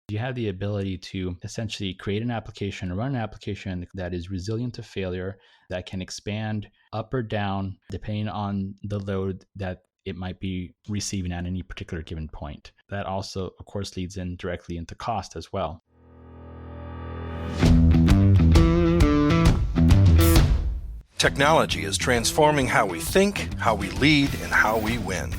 You have the ability to essentially create an application, run an application that is resilient to failure, that can expand up or down depending on the load that it might be receiving at any particular given point. That also, of course, leads in directly into cost as well. Technology is transforming how we think, how we lead, and how we win.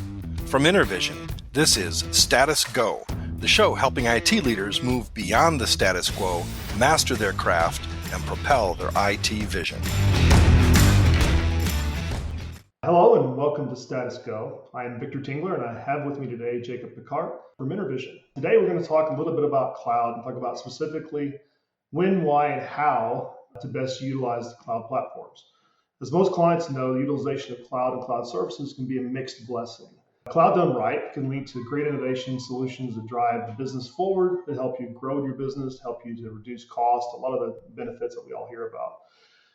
From InterVision, this is Status Go, the show helping IT leaders move beyond the status quo, master their craft, and propel their IT vision. Hello and welcome to Status Go. I am Victor Tingler and I have with me today Jacob Picart from InterVision. Today we're going to talk a little bit about cloud and talk about specifically when, why, and how to best utilize the cloud platforms. As most clients know, the utilization of cloud and cloud services can be a mixed blessing. Cloud done right can lead to great innovation solutions that drive the business forward, that help you grow your business, help you to reduce cost, a lot of the benefits that we all hear about.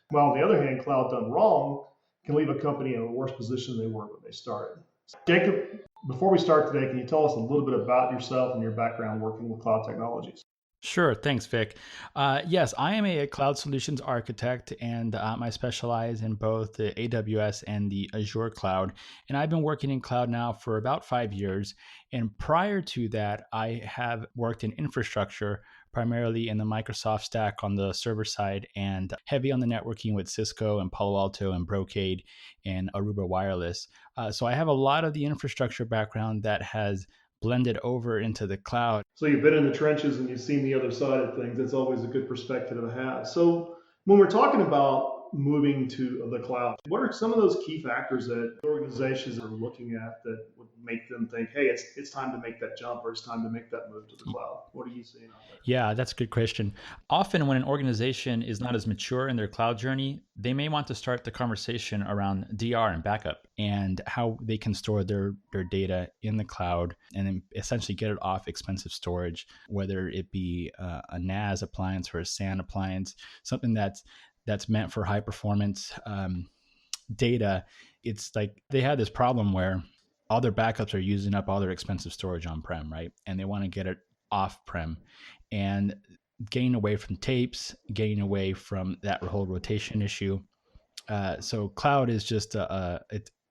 While on the other hand, cloud done wrong can leave a company in a worse position than they were when they started. Jacob, before we start today, can you tell us a little bit about yourself and your background working with cloud technologies? Sure. Thanks, Vic. Yes, I am a cloud solutions architect, and I specialize in both the AWS and the Azure cloud. And I've been working in cloud now for about 5 years. And prior to that, I have worked in infrastructure, primarily in the Microsoft stack on the server side, and heavy on the networking with Cisco and Palo Alto and Brocade and Aruba Wireless. So I have a lot of the infrastructure background that has blended over into the cloud. So you've been in the trenches and you've seen the other side of things. That's always a good perspective to have. So when we're talking about moving to the cloud, what are some of those key factors that organizations are looking at that would make them think, hey, it's time to make that jump or it's time to make that move to the cloud? What are you seeing out there? Yeah, that's a good question. Often when an organization is not as mature in their cloud journey, they may want to start the conversation around DR and backup and how they can store their data in the cloud and then essentially get it off expensive storage, whether it be a NAS appliance or a SAN appliance, something that's meant for high performance data. It's like they have this problem where all their backups are using up all their expensive storage on-prem, right? And they want to get it off-prem and getting away from tapes, getting away from that whole rotation issue. So cloud is just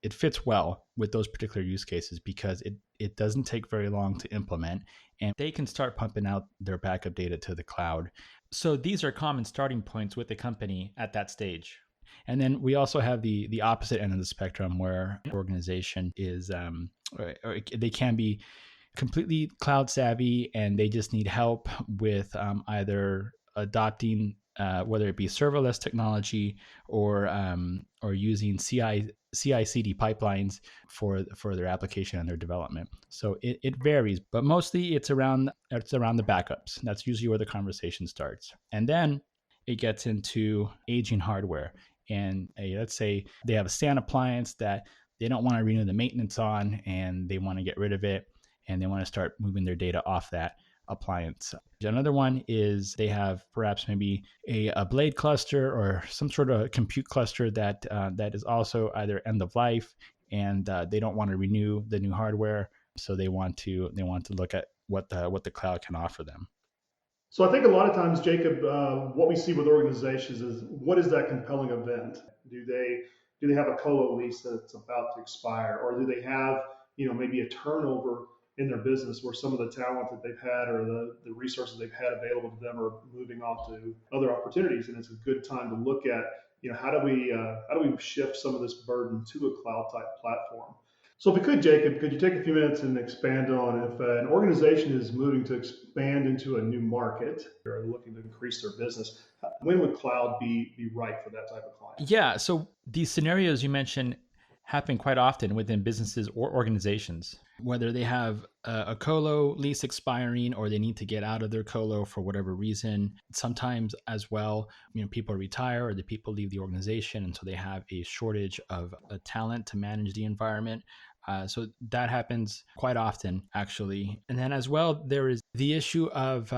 it fits well with those particular use cases because it doesn't take very long to implement and they can start pumping out their backup data to the cloud. So these are common starting points with the company at that stage. And then we also have the opposite end of the spectrum where an organization is, or they can be completely cloud savvy and they just need help with either adopting whether it be serverless technology or using CI/CD pipelines for their application and their development. So it varies, but mostly it's around the backups. That's usually where the conversation starts, and then it gets into aging hardware. And let's say they have a SAN appliance that they don't want to renew the maintenance on, and they want to get rid of it, and they want to start moving their data off that appliance. Another one is they have perhaps maybe a blade cluster or some sort of compute cluster that is also either end of life, and they don't want to renew the new hardware, so they want to look at what the cloud can offer them. So I think a lot of times, Jacob, what we see with organizations is what is that compelling event? Do they have a colo lease that's about to expire, or do they have maybe a turnover in their business where some of the talent that they've had or the resources they've had available to them are moving off to other opportunities, and it's a good time to look at how do we shift some of this burden to a cloud type platform. So if we could, Jacob, could you take a few minutes and expand on if an organization is moving to expand into a new market or looking to increase their business, when would cloud be right for that type of client? Yeah, so these scenarios you mentioned happen quite often within businesses or organizations, whether they have a colo lease expiring or they need to get out of their colo for whatever reason. Sometimes as well, people retire or the people leave the organization, and so they have a shortage of talent to manage the environment. So that happens quite often, actually. And then as well, there is the issue of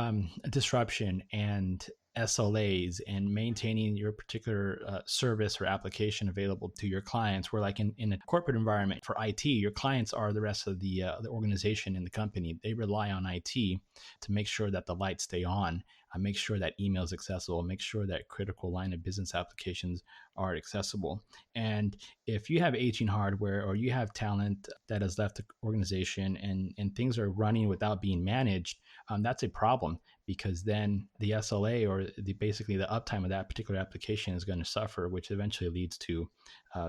disruption and SLAs and maintaining your particular service or application available to your clients. Where like in a corporate environment for IT, your clients are the rest of the organization in the company. They rely on IT to make sure that the lights stay on, make sure that email is accessible, make sure that critical line of business applications are accessible. And if you have aging hardware or you have talent that has left the organization and things are running without being managed, that's a problem, because then the SLA or basically the uptime of that particular application is going to suffer, which eventually leads to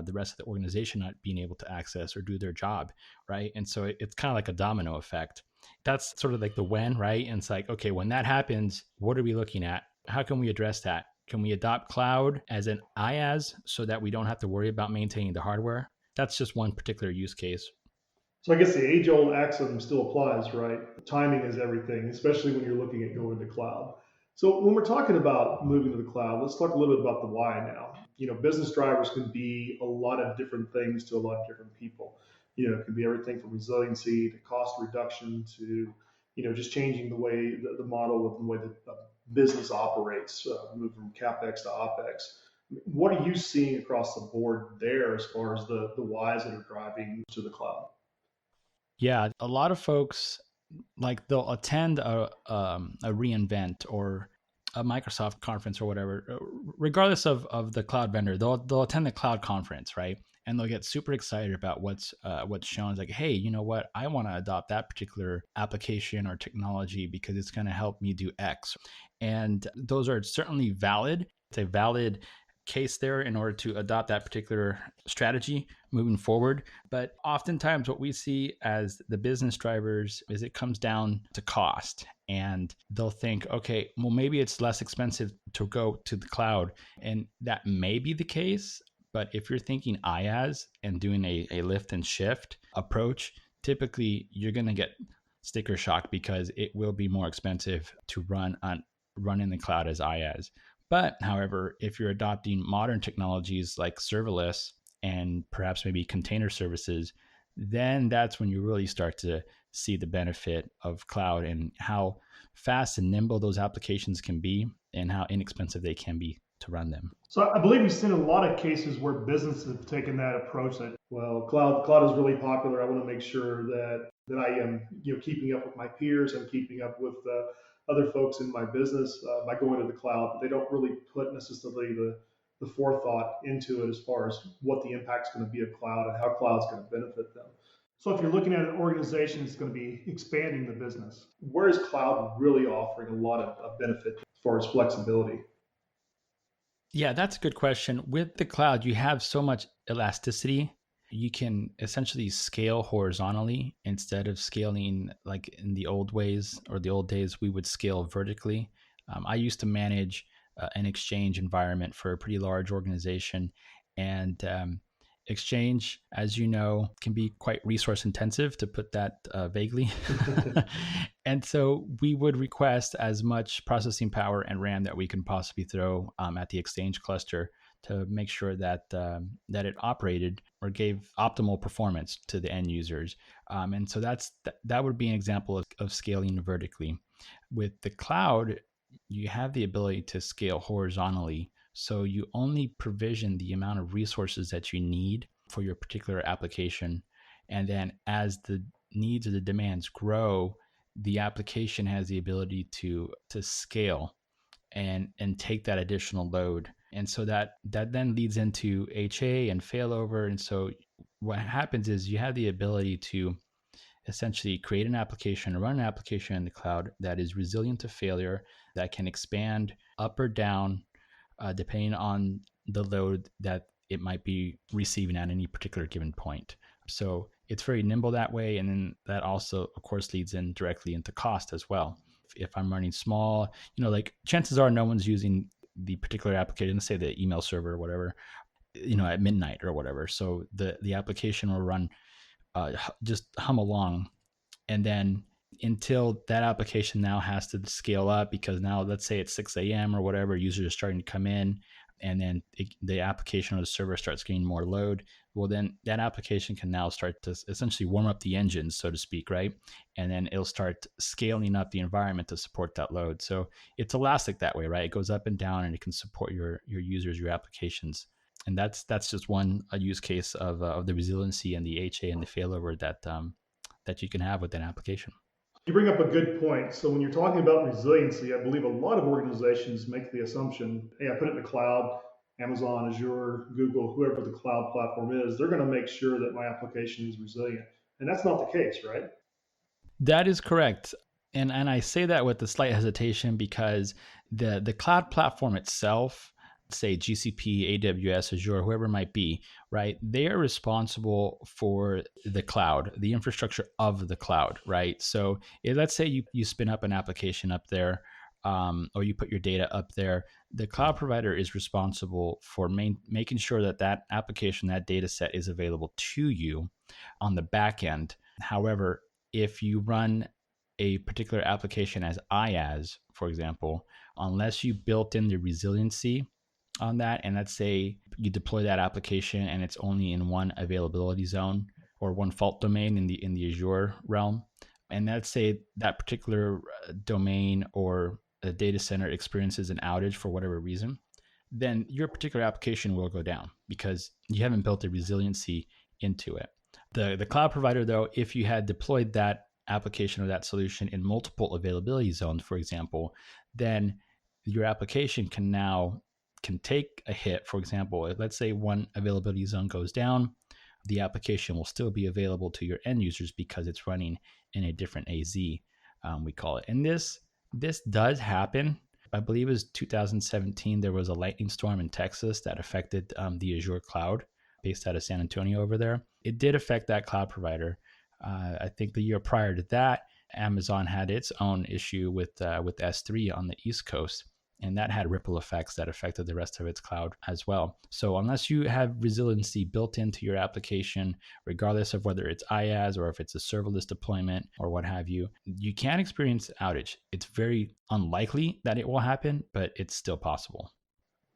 the rest of the organization not being able to access or do their job, right? And so it's kind of like a domino effect. That's sort of like the when, right? And it's like, okay, when that happens, what are we looking at? How can we address that? Can we adopt cloud as an IaaS so that we don't have to worry about maintaining the hardware? That's just one particular use case. So I guess the age-old axiom still applies, right? Timing is everything, especially when you're looking at going to cloud. So when we're talking about moving to the cloud, let's talk a little bit about the why now. Business drivers can be a lot of different things to a lot of different people. It can be everything from resiliency to cost reduction to, just changing the way the model of the way that business operates, move from capex to opex. What are you seeing across the board there as far as the whys that are driving to the cloud? Yeah, a lot of folks, like, they'll attend a reInvent or a Microsoft conference or whatever, regardless of the cloud vendor. They'll attend the cloud conference, right? And they'll get super excited about what's shown. It's like, hey, you know what? I want to adopt that particular application or technology because it's going to help me do X. And those are certainly valid. It's a valid case there in order to adopt that particular strategy moving forward. But oftentimes what we see as the business drivers is it comes down to cost. And they'll think, okay, well, maybe it's less expensive to go to the cloud. And that may be the case. But if you're thinking IaaS and doing a lift and shift approach, typically you're going to get sticker shock because it will be more expensive to run in the cloud as IaaS. But however, if you're adopting modern technologies like serverless and perhaps maybe container services, then that's when you really start to see the benefit of cloud and how fast and nimble those applications can be and how inexpensive they can be to run them. So I believe you've seen a lot of cases where businesses have taken that approach that, well, cloud is really popular. I want to make sure that I am keeping up with my peers and keeping up with other folks in my business by going to the cloud. But they don't really put necessarily the forethought into it as far as what the impact's going to be of cloud and how cloud's going to benefit them. So if you're looking at an organization that's going to be expanding the business, where is cloud really offering a lot of benefit as far as flexibility? Yeah, that's a good question. With the cloud, you have so much elasticity. You can essentially scale horizontally instead of scaling like in the old ways or the old days, we would scale vertically. I used to manage an Exchange environment for a pretty large organization. And Exchange, as you know, can be quite resource intensive, to put that vaguely. And so we would request as much processing power and RAM that we can possibly throw at the Exchange cluster to make sure that it operated or gave optimal performance to the end users. And so that would be an example of scaling vertically. With the cloud, you have the ability to scale horizontally. So you only provision the amount of resources that you need for your particular application. And then as the needs or the demands grow, the application has the ability to scale and take that additional load. And so that then leads into HA and failover. And so what happens is you have the ability to essentially create an application or run an application in the cloud that is resilient to failure, that can expand up or down depending on the load that it might be receiving at any particular given point. So it's very nimble that way. And then that also, of course, leads in directly into cost as well. If I'm running small, like chances are no one's using the particular application, let's say the email server or whatever, at midnight or whatever. So the application will run, just hum along. And then until that application now has to scale up, because now let's say it's 6 a.m. or whatever, users are starting to come in, and then the application or the server starts getting more load, well, then that application can now start to essentially warm up the engines, so to speak, right? And then it'll start scaling up the environment to support that load. So it's elastic that way, right? It goes up and down, and it can support your users, your applications. And that's just one use case of the resiliency and the HA and the failover that you can have with an application. You bring up a good point. So when you're talking about resiliency, I believe a lot of organizations make the assumption, hey, I put it in the cloud, Amazon, Azure, Google, whoever the cloud platform is, they're going to make sure that my application is resilient. And that's not the case, right? That is correct. And I say that with a slight hesitation because the cloud platform itself, say GCP, AWS, Azure, whoever it might be, right? They are responsible for the cloud, the infrastructure of the cloud, right? So let's say you spin up an application up there, or you put your data up there. The cloud provider is responsible for making sure that that application, that data set is available to you on the back end. However, if you run a particular application as IaaS, for example, unless you built in the resiliency on that, and let's say you deploy that application and it's only in one availability zone or one fault domain in the Azure realm, and let's say that particular domain or a data center experiences an outage for whatever reason, then your particular application will go down because you haven't built the resiliency into it. The cloud provider, though, if you had deployed that application or that solution in multiple availability zones, for example, then your application can take a hit. For example, let's say one availability zone goes down, the application will still be available to your end users because it's running in a different AZ, we call it. And this does happen. I believe it was 2017. There was a lightning storm in Texas that affected the Azure cloud based out of San Antonio over there. It did affect that cloud provider. I think the year prior to that, Amazon had its own issue with S3 on the East Coast, and that had ripple effects that affected the rest of its cloud as well. So unless you have resiliency built into your application, regardless of whether it's IaaS or if it's a serverless deployment or what have you, you can experience outage. It's very unlikely that it will happen, but it's still possible.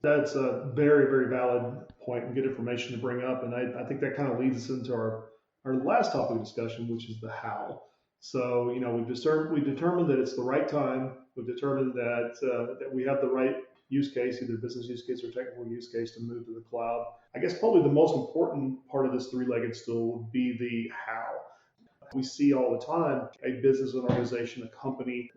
That's a very, very valid point and good information to bring up. And I think that kind of leads us into our last topic of discussion, which is the how. So, we've determined that it's the right time. We've determined that we have the right use case, either business use case or technical use case, to move to the cloud. I guess probably the most important part of this three-legged stool would be the how. We see all the time a business, an organization, a company,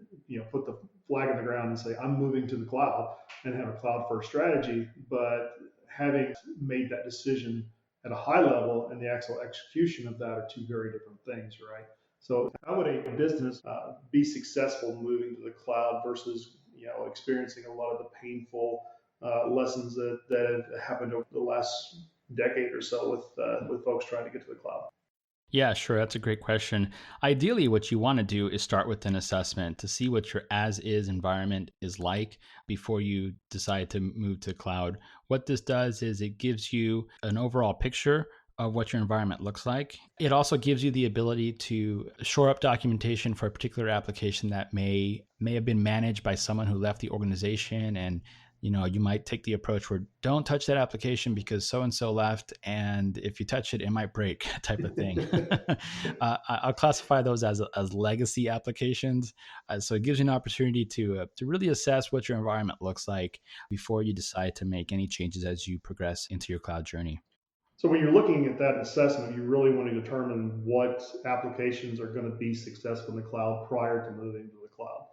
put the flag in the ground and say, I'm moving to the cloud, and have a cloud first strategy. But having made that decision at a high level and the actual execution of that are two very different things, right? So how would a business be successful moving to the cloud versus experiencing a lot of the painful lessons that have happened over the last decade or so with folks trying to get to the cloud? Yeah, sure. That's a great question. Ideally, what you want to do is start with an assessment to see what your as-is environment is like before you decide to move to cloud. What this does is it gives you an overall picture of what your environment looks like. It also gives you the ability to shore up documentation for a particular application that may have been managed by someone who left the organization, and you might take the approach where don't touch that application because so-and-so left, and if you touch it, it might break type of thing. I'll classify those as legacy applications. So it gives you an opportunity to really assess what your environment looks like before you decide to make any changes as you progress into your cloud journey. So when you're looking at that assessment, you really want to determine what applications are going to be successful in the cloud prior to moving to the cloud.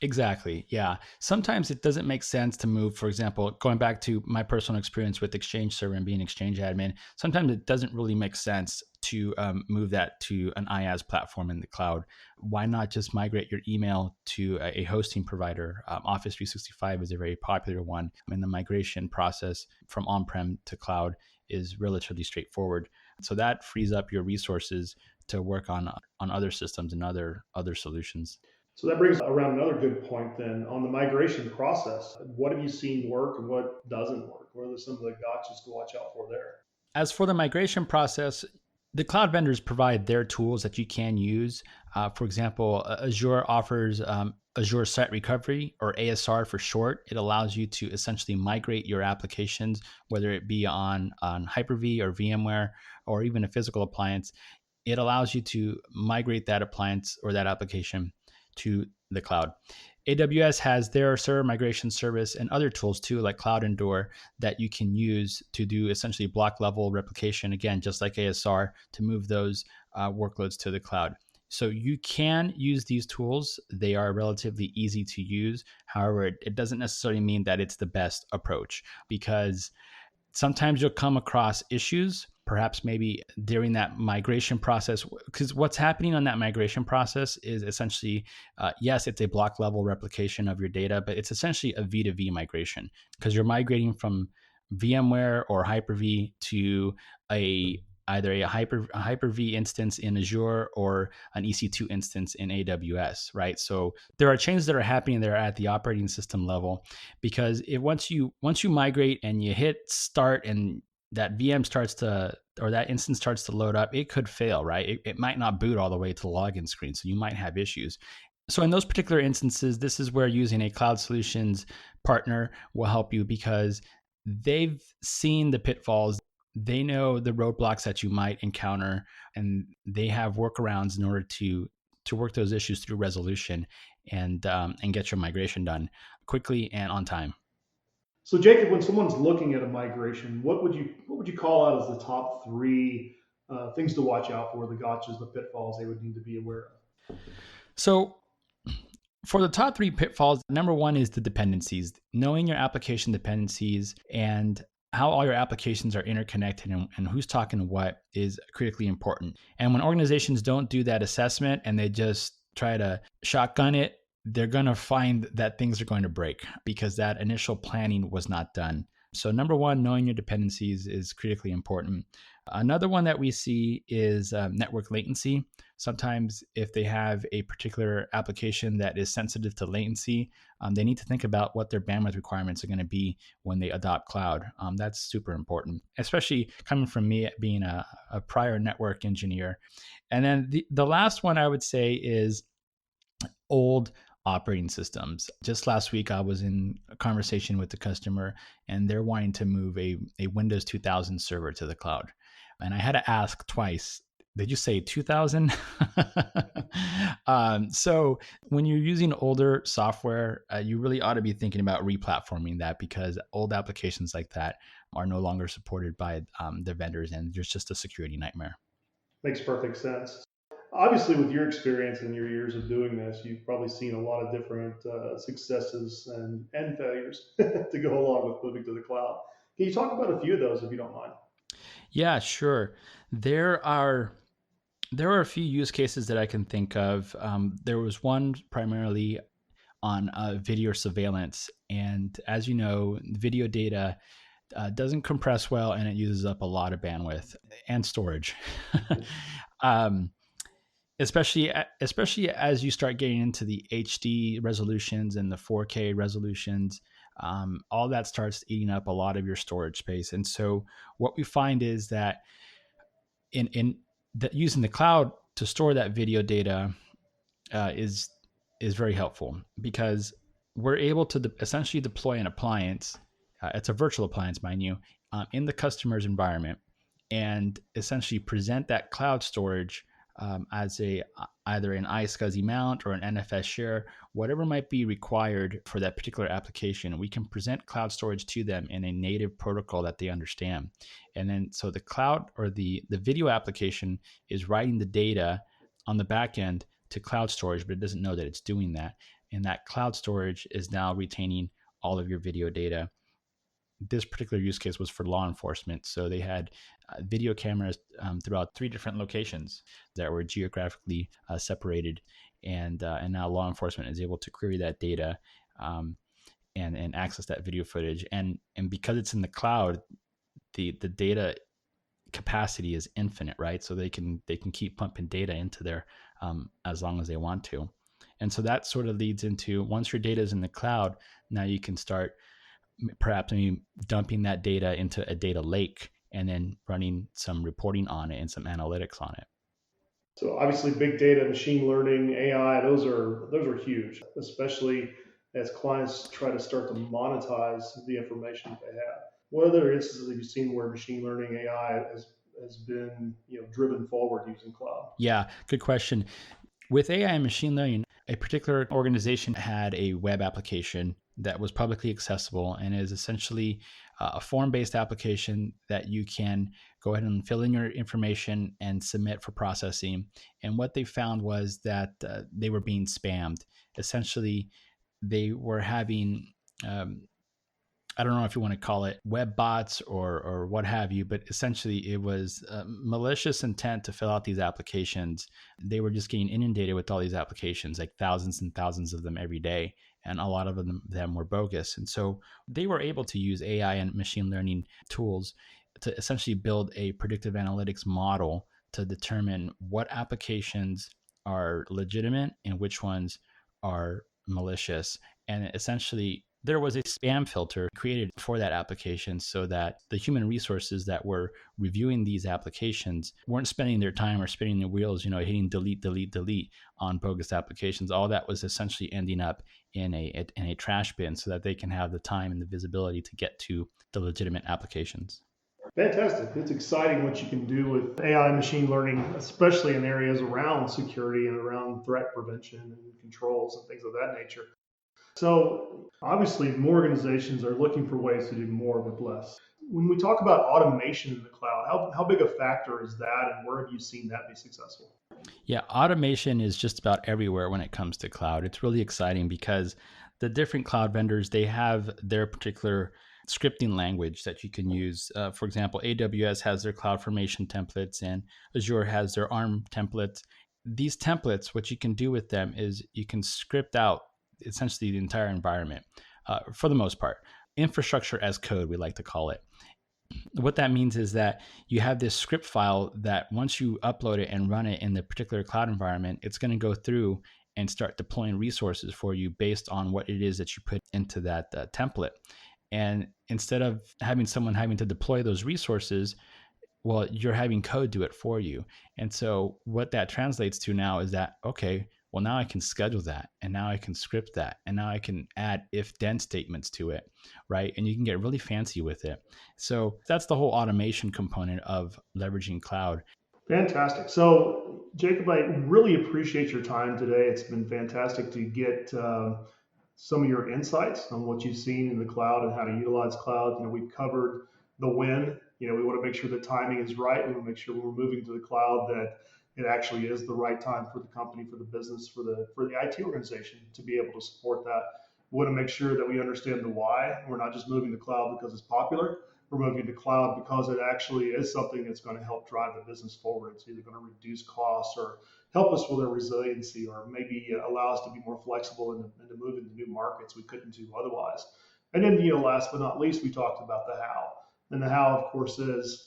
Exactly. Yeah. Sometimes it doesn't make sense to move, for example, going back to my personal experience with Exchange Server and being Exchange admin, sometimes it doesn't really make sense to move that to an IaaS platform in the cloud. Why not just migrate your email to a hosting provider? Office 365 is a very popular one, and the migration process from on-prem to cloud is relatively straightforward. So that frees up your resources to work on other systems and other solutions. So that brings around another good point then on the migration process. What have you seen work and what doesn't work? What are some of the gotchas to watch out for there? As for the migration process, the cloud vendors provide their tools that you can use. For example, Azure offers Azure Site Recovery, or ASR for short. It allows you to essentially migrate your applications, whether it be on Hyper-V or VMware or even a physical appliance. It allows you to migrate that appliance or that application to the cloud. AWS has their server migration service and other tools too, like Cloud Endure, that you can use to do essentially block level replication, again, just like ASR, to move those workloads to the cloud. So you can use these tools. They are relatively easy to use. However, it doesn't necessarily mean that it's the best approach, because sometimes you'll come across issues, perhaps maybe during that migration process, because what's happening on that migration process is essentially, yes, it's a block level replication of your data, but it's essentially a V2V migration, because you're migrating from VMware or Hyper-V to either a Hyper-V instance in Azure or an EC2 instance in AWS, right? So there are changes that are happening there at the operating system level, because once you migrate and you hit start and that VM starts to, or that instance starts to load up, it could fail, right? It might not boot all the way to the login screen, so you might have issues. So in those particular instances, this is where using a cloud solutions partner will help you, because they've seen the pitfalls. They know the roadblocks that you might encounter, and they have workarounds in order to work those issues through resolution and get your migration done quickly and on time. So Jacob, when someone's looking at a migration, what would you call out as the top three things to watch out for, the gotchas, the pitfalls they would need to be aware of? So for the top three pitfalls, number one is the dependencies. Knowing your application dependencies and how all your applications are interconnected and who's talking to what is critically important. And when organizations don't do that assessment and they just try to shotgun it, they're going to find that things are going to break, because that initial planning was not done. So number one, knowing your dependencies is critically important. Another one that we see is network latency. Sometimes if they have a particular application that is sensitive to latency, they need to think about what their bandwidth requirements are going to be when they adopt cloud. That's super important, especially coming from me being a prior network engineer. And then the last one I would say is old operating systems. Just last week, I was in a conversation with the customer, and they're wanting to move a Windows 2000 server to the cloud. And I had to ask twice, did you say 2000? So when you're using older software, you really ought to be thinking about replatforming that, because old applications like that are no longer supported by the vendors, and there's just a security nightmare. Makes perfect sense. Obviously, with your experience and your years of doing this, you've probably seen a lot of different successes and failures to go along with moving to the cloud. Can you talk about a few of those if you don't mind? Yeah, sure. There are a few use cases that I can think of. There was one primarily on video surveillance, and as you know, video data doesn't compress well, and it uses up a lot of bandwidth and storage. um, especially as you start getting into the HD resolutions and the 4K resolutions. All that starts eating up a lot of your storage space. And so what we find is that using the cloud to store that video data is very helpful, because we're able to essentially deploy an appliance. It's a virtual appliance, mind you, in the customer's environment, and essentially present that cloud storage as either an iSCSI mount or an NFS share, whatever might be required for that particular application. We can present cloud storage to them in a native protocol that they understand. And then so the cloud or the video application is writing the data on the back end to cloud storage, but it doesn't know that it's doing that. And that cloud storage is now retaining all of your video data. This particular use case was for law enforcement. So they had video cameras throughout 3 different locations that were geographically separated. And now law enforcement is able to query that data and access that video footage. And because it's in the cloud, the data capacity is infinite, right? So they can keep pumping data into there as long as they want to. And so that sort of leads into, once your data is in the cloud, now you can start perhaps dumping that data into a data lake and then running some reporting on it and some analytics on it. So obviously, big data, machine learning, AI, those are huge, especially as clients try to start to monetize the information that they have. What other instances have you seen where machine learning AI has been driven forward using cloud? Yeah, good question. With AI and machine learning, a particular organization had a web application that was publicly accessible and is essentially a form based application that you can go ahead and fill in your information and submit for processing. And what they found was that they were being spammed. Essentially, they were having I don't know if you want to call it web bots or what have you, but essentially it was malicious intent to fill out these applications. They were just getting inundated with all these applications, like thousands and thousands of them every day, and a lot of them were bogus. And so they were able to use AI and machine learning tools to essentially build a predictive analytics model to determine what applications are legitimate and which ones are malicious. And essentially there was a spam filter created for that application so that the human resources that were reviewing these applications weren't spending their time or spinning their wheels, hitting delete, delete, delete on bogus applications. All that was essentially ending up in a trash bin so that they can have the time and the visibility to get to the legitimate applications. Fantastic. It's exciting what you can do with AI and machine learning, especially in areas around security and around threat prevention and controls and things of that nature. So obviously, more organizations are looking for ways to do more with less. When we talk about automation in the cloud, how big a factor is that, and where have you seen that be successful? Yeah, automation is just about everywhere when it comes to cloud. It's really exciting because the different cloud vendors, they have their particular scripting language that you can use. For example, AWS has their CloudFormation templates and Azure has their ARM templates. These templates, what you can do with them is you can script out essentially the entire environment for the most part. Infrastructure as code, we like to call it. What that means is that you have this script file that once you upload it and run it in the particular cloud environment, it's going to go through and start deploying resources for you based on what it is that you put into that template. And instead of having someone having to deploy those resources, well, you're having code do it for you. And so what that translates to now is that, okay, well, now I can schedule that, and now I can script that, and now I can add if then statements to it, right? And you can get really fancy with it. So that's the whole automation component of leveraging cloud. Fantastic. So, Jacob, I really appreciate your time today. It's been fantastic to get some of your insights on what you've seen in the cloud and how to utilize cloud. We've covered the when. We want to make sure the timing is right. We want to make sure when we're moving to the cloud that it actually is the right time for the company, for the business, for the IT organization to be able to support that. We want to make sure that we understand the why. We're not just moving to cloud because it's popular. We're moving to cloud because it actually is something that's going to help drive the business forward. It's either going to reduce costs or help us with our resiliency, or maybe allow us to be more flexible and to move into new markets we couldn't do otherwise. And then, last but not least, we talked about the how. And the how, of course, is,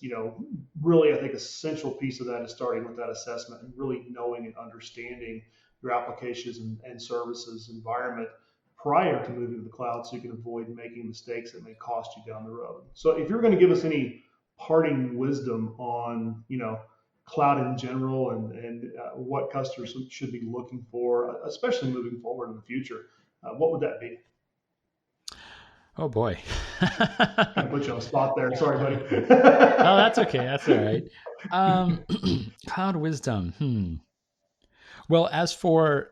really, I think, essential piece of that is starting with that assessment and really knowing and understanding your applications and services environment prior to moving to the cloud so you can avoid making mistakes that may cost you down the road. So if you're going to give us any parting wisdom on, cloud in general and what customers should be looking for, especially moving forward in the future, what would that be? Oh boy. Kind of put you on the spot there. Sorry, buddy. Oh, that's okay. That's all right. Cloud wisdom. Well, as for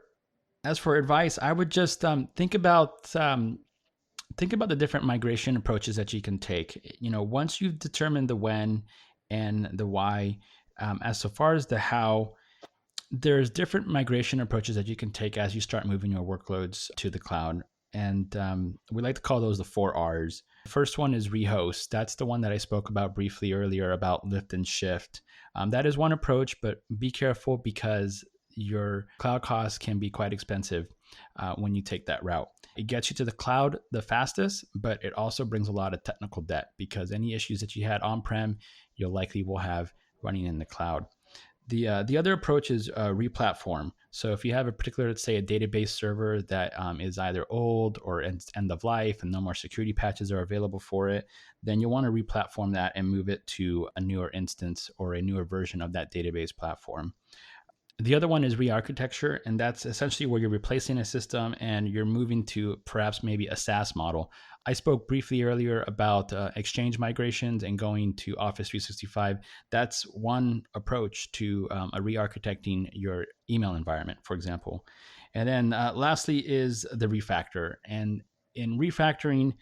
advice, I would just think about the different migration approaches that you can take. Once you've determined the when and the why, as so far as the how, there's different migration approaches that you can take as you start moving your workloads to the cloud. And we like to call those the 4 R's. First one is rehost. That's the one that I spoke about briefly earlier about lift and shift. That is one approach, but be careful because your cloud costs can be quite expensive when you take that route. It gets you to the cloud the fastest, but it also brings a lot of technical debt because any issues that you had on-prem, you'll likely will have running in the cloud. The other approach is replatform. So if you have a particular, let's say, a database server that is either old or end of life and no more security patches are available for it, then you'll want to replatform that and move it to a newer instance or a newer version of that database platform. The other one is re-architecture, and that's essentially where you're replacing a system and you're moving to perhaps maybe a SaaS model. I spoke briefly earlier about Exchange migrations and going to Office 365. That's one approach to re-architecting your email environment, for example. And then lastly is the refactor. And in refactoring,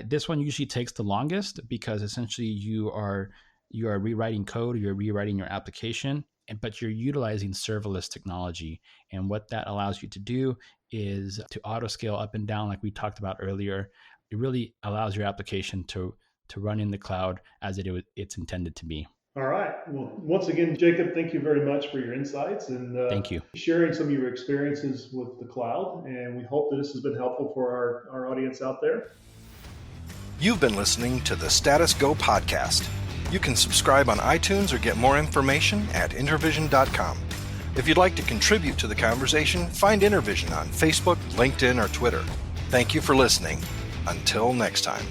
this one usually takes the longest because essentially you are rewriting code, you're rewriting your application, but you're utilizing serverless technology. And what that allows you to do is to auto scale up and down, like we talked about earlier. It really allows your application to run in the cloud as it's intended to be. All right. Well, once again, Jacob, thank you very much for your insights and Thank you. sharing some of your experiences with the cloud. And we hope that this has been helpful for our audience out there. You've been listening to the Status Go podcast. You can subscribe on iTunes or get more information at intervision.com. If you'd like to contribute to the conversation, find Intervision on Facebook, LinkedIn, or Twitter. Thank you for listening. Until next time.